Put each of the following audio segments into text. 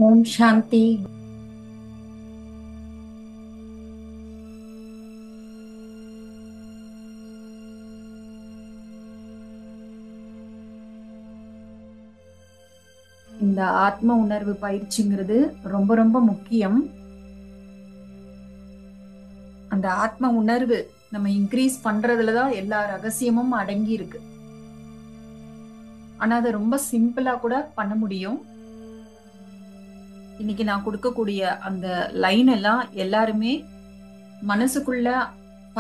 ஓம் சாந்தி. இந்த ஆத்ம உணர்வு பயிற்சிங்கிறது ரொம்ப ரொம்ப முக்கியம். அந்த ஆத்ம உணர்வு நம்ம இன்க்ரீஸ் பண்றதுலதான் எல்லா ரகசியமும் அடங்கி இருக்கு. ஆனா அதை ரொம்ப சிம்பிளா கூட பண்ண முடியும். இன்னைக்கு நான் கொடுக்கக்கூடிய அந்த லைன் எல்லாம் எல்லாருமே மனசுக்குள்ள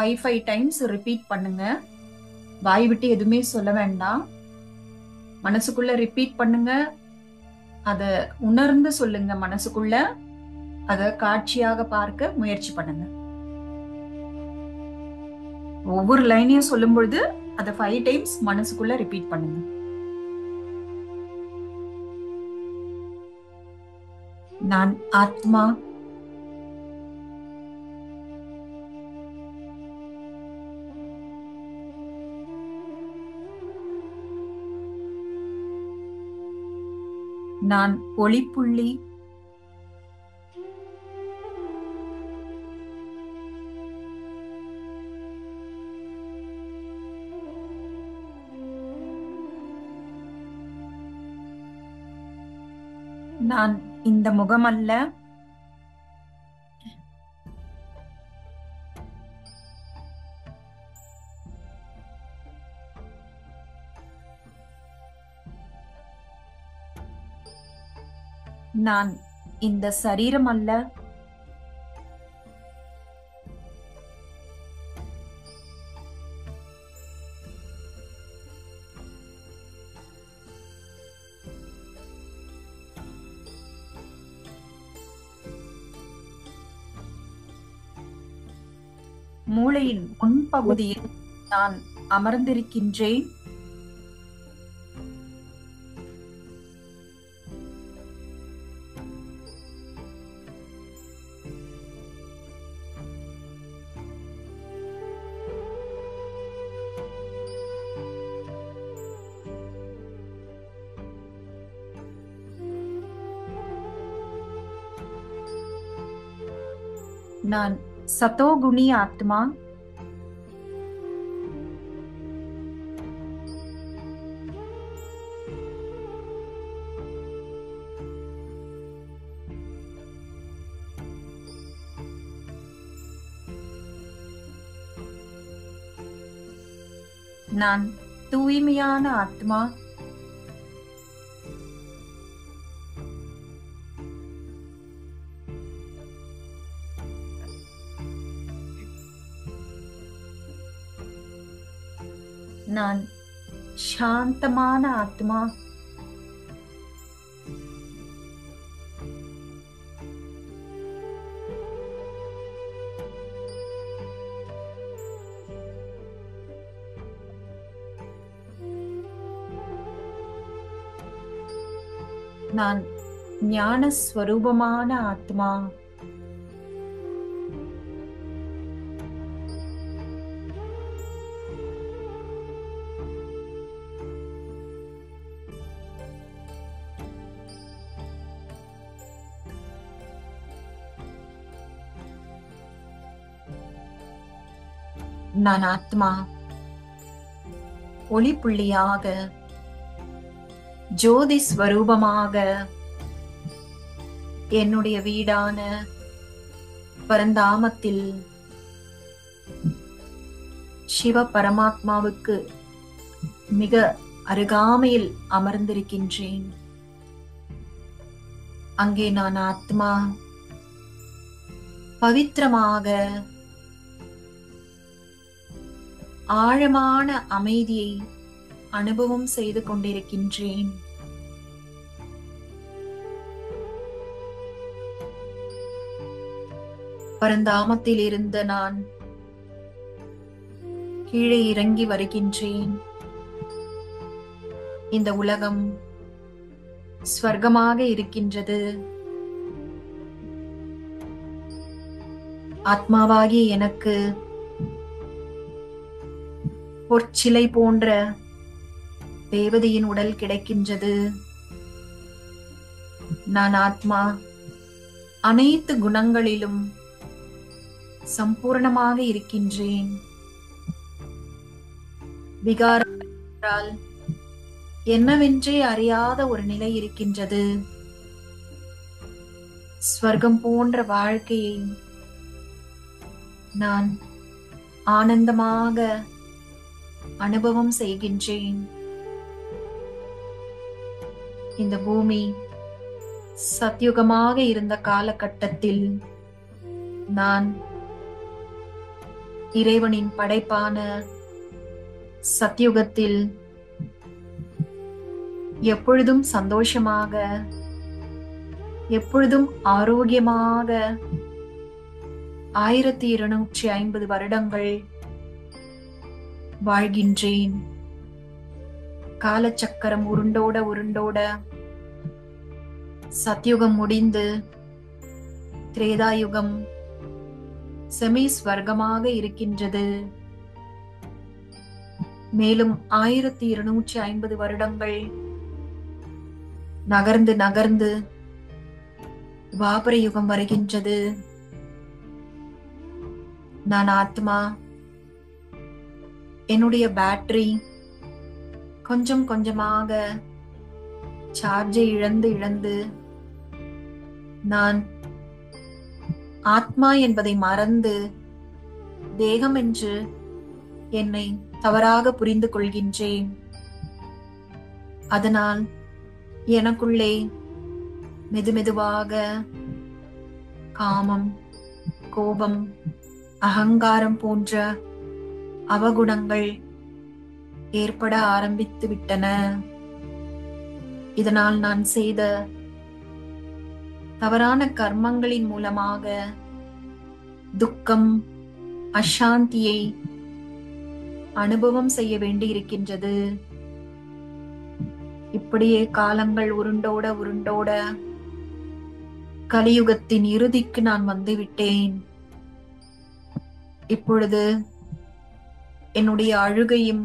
5 டைம்ஸ் ரிப்பீட் பண்ணுங்க. வாய் விட்டு எதுவுமே சொல்ல வேண்டாம். மனசுக்குள்ள ரிப்பீட் பண்ணுங்க. அத உணர்ந்து சொல்லுங்க. மனசுக்குள்ள அத காட்சியாக பார்க்க முயற்சி பண்ணுங்க. ஒவ்வொரு லைனையும் சொல்லும் பொழுது அத 5 டைம்ஸ் மனசுக்குள்ள ரிப்பீட் பண்ணுங்க. நான் ஆத்மா, நான் ஒளிப்புள்ளி, நான் இந்த முகமல்ல, நான் இந்த சரீரம் அல்ல, மூளையின் முன்பகுதியில் நான் அமர்ந்திருக்கின்றேன். நான் சதோகுணி ஆத்மா, நான் தூய்மையான ஆத்மா, நான் சாந்தமான ஆத்மா, நான் ஞான ஸ்வரூபமான ஆத்மா, நான் ஆத்மா ஒளிப்புள்ளியாக, ஜோதி ஸ்வரூபமாக என்னுடைய வீடான பரந்தாமத்தில் சிவ பரமாத்மாவுக்கு மிக அருகாமையில் அமர்ந்திருக்கின்றேன். அங்கே நான் ஆத்மா பவித்திரமாக ஆழமான அமைதியை அனுபவம் செய்து கொண்டிருக்கின்றேன். பரந்தாமத்தில் இருந்த நான் கீழே இறங்கி வருகின்றேன். இந்த உலகம் ஸ்வர்க்கமாக இருக்கின்றது. ஆத்மாவாகிய எனக்கு பொற்சிலை போன்ற தேவதையின் உடல் கிடைக்கின்றது. நான் ஆத்மா அனைத்து குணங்களிலும் சம்பூர்ணமாக இருக்கின்றேன். விகாரம் என்றால் என்னவென்றே அறியாத ஒரு நிலை இருக்கின்றது. ஸ்வர்க்கம் போன்ற வாழ்க்கையை நான் ஆனந்தமாக அனுபவம் செய்கின்றேன். இந்த பூமி சத்யுகமாக இருந்த காலகட்டத்தில் நான் இறைவனின் படைப்பான சத்யுகத்தில் எப்பொழுதும் சந்தோஷமாக, எப்பொழுதும் ஆரோக்கியமாக 1250 வருடங்கள் வாழ்கின்றேன். காலச்சக்கரம் உருண்டோட உருண்டோட சத்யுகம் முடிந்து திரேதாயுகம் செமி ஸ்வர்க்கமாக இருக்கின்றது. மேலும் 1250 வருடங்கள் நகர்ந்து நகர்ந்து துவாபர யுகம் வருகின்றது. நான் ஆத்மா என்னுடைய பேட்டரி கொஞ்சம் கொஞ்சமாக சார்ஜை இழந்து இழந்து நான் ஆத்மா என்பதை மறந்து தேகம் என்று என்னை தவறாக புரிந்து கொள்கின்றேன். அதனால் எனக்குள்ளே மெதுமெதுவாக காமம், கோபம், அகங்காரம் போன்ற அவகுணங்கள் ஏற்பட ஆரம்பித்து விட்டன. இதனால் நான் செய்த தவறான கர்மங்களின் மூலமாக துக்கம், அசாந்தியை அனுபவம் செய்ய வேண்டி இருக்கின்றது. இப்படியே காலங்கள் உருண்டோட உருண்டோட கலியுகத்தின் இறுதிக்கு நான் வந்து விட்டேன். இப்பொழுது என்னுடைய அழுகையும்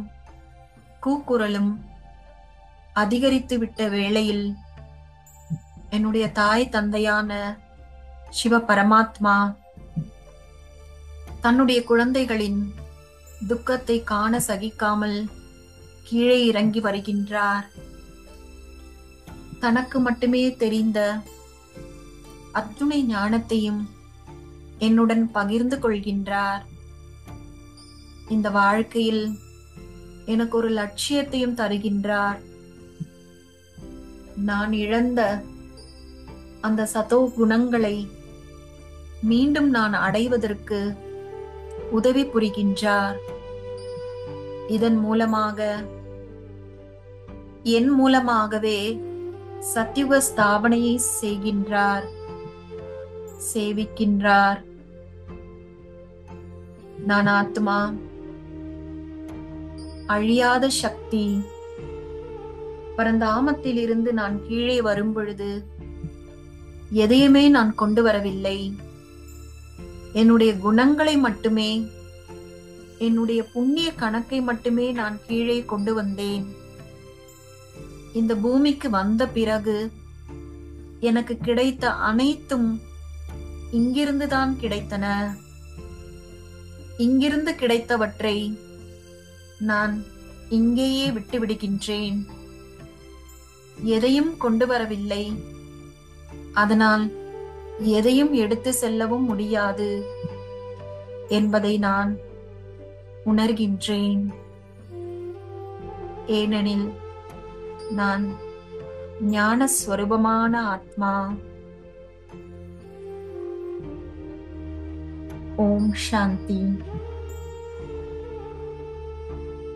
கூக்குரலும் அதிகரித்து விட்ட வேளையில் என்னுடைய தாய் தந்தையான சிவ பரமாத்மா தன்னுடைய குழந்தைகளின் துக்கத்தை காண சகிக்காமல் கீழே இறங்கி வருகின்றார். தனக்கு மட்டுமே தெரிந்த அத்துணை ஞானத்தையும் என்னுடன் பகிர்ந்து கொள்கின்றார். இந்த வாழ்க்கையில் எனக்கு ஒரு லட்சியத்தையும் தருகின்றார். நான் இழந்த அந்த சதோ குணங்களை மீண்டும் நான் அடைவதற்கு உதவி புரிகின்றார். இதன் மூலமாக என் மூலமாகவே சத்யுக ஸ்தாபனையை செய்கின்றார், சேவிக்கின்றார். நான் ஆத்மா, அழியாத சக்தி. பரந்தாமத்தில் இருந்து நான் கீழே வரும் பொழுது எதையுமே நான் கொண்டு வரவில்லை. என்னுடைய குணங்களை மட்டுமே, என்னுடைய புண்ணிய கணக்கை மட்டுமே நான் கீழே கொண்டு வந்தேன். இந்த பூமிக்கு வந்த பிறகு எனக்கு கிடைத்த அனைத்தும் இங்கிருந்துதான் கிடைத்தன. இங்கிருந்து கிடைத்தவற்றை நான் இங்கேயே விட்டு விடுகின்றேன். எதையும் கொண்டு வரவில்லை. அதனால் எதையும் எடுத்து செல்லவும் முடியாது என்பதை நான் உணர்கின்றேன். ஏனெனில் நான் ஞான ஸ்வரூபமான ஆத்மா. ஓம் சாந்தி.